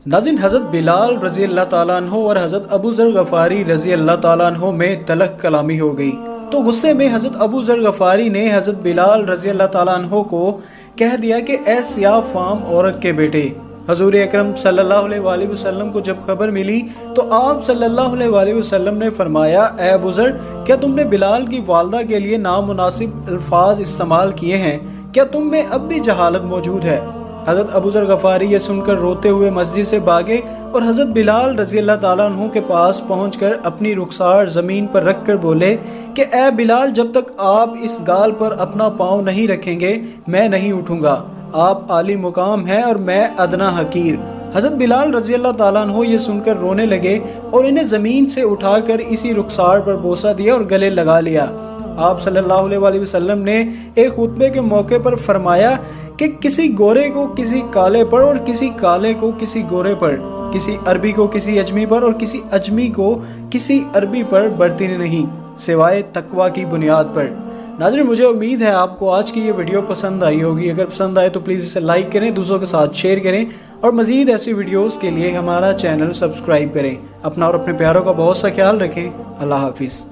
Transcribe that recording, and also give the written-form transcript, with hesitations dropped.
नाज़रीन, हज़रत बिलाल रज़ी अल्लाह ताला अन्हो और हज़रत अबू ज़र गफ़ारी रज़ी अल्लाह ताला अन्हो में तलख कलामी हो गई। तो गुस्से में हज़रत अबू ज़र गफ़ारी ने हज़रत बिलाल रज़ी अल्लाह ताला अन्हो को कह दिया कि ए सियाह फाम औरत के बेटे। हज़ूर अकरम सल्लल्लाहु अलैहि वसल्लम को जब खबर मिली तो आप सल्लल्लाहु अलैहि वसल्लम ने फरमाया, ए अबू ज़र, क्या तुमने बिलाल की वालदा के लिए नामुनासिब अल्फाज इस्तेमाल किए हैं? क्या तुम में अब भी जहालत मौजूद है? हज़रत अबू ज़र गफ़ारी ये सुनकर रोते हुए मस्जिद से भागे और हज़रत बिलाल रज़ी अल्लाह ताला अन्हु के पास पहुंचकर अपनी रुखसार ज़मीन पर रख कर बोले कि ए बिलाल, जब तक आप इस गाल पर अपना पाँव नहीं रखेंगे मैं नहीं उठूंगा। आप आली मुकाम हैं और मैं अदना हकीर। हज़रत बिलाल रज़ी अल्लाह ताला अन्हु ये सुनकर रोने लगे और इन्हें ज़मीन से उठाकर इसी रुखसार पर बोसा दिया और गले लगा लिया। आप सल्लल्लाहु अलैहि वसल्लम ने एक खुतबे के मौके पर फरमाया कि किसी गोरे को किसी काले पर और किसी काले को किसी गोरे पर, किसी अरबी को किसी अजमी पर और किसी अजमी को किसी अरबी पर बरतनी नहीं सिवाय तकवा की बुनियाद पर। नाज़रीन, मुझे उम्मीद है आपको आज की ये वीडियो पसंद आई होगी। अगर पसंद आए तो प्लीज़ इसे लाइक करें, दूसरों के साथ शेयर करें और मज़ीद ऐसी वीडियोस के लिए हमारा चैनल सब्सक्राइब करें। अपना और अपने प्यारों का बहुत सा ख्याल रखें। अल्लाह हाफिज़।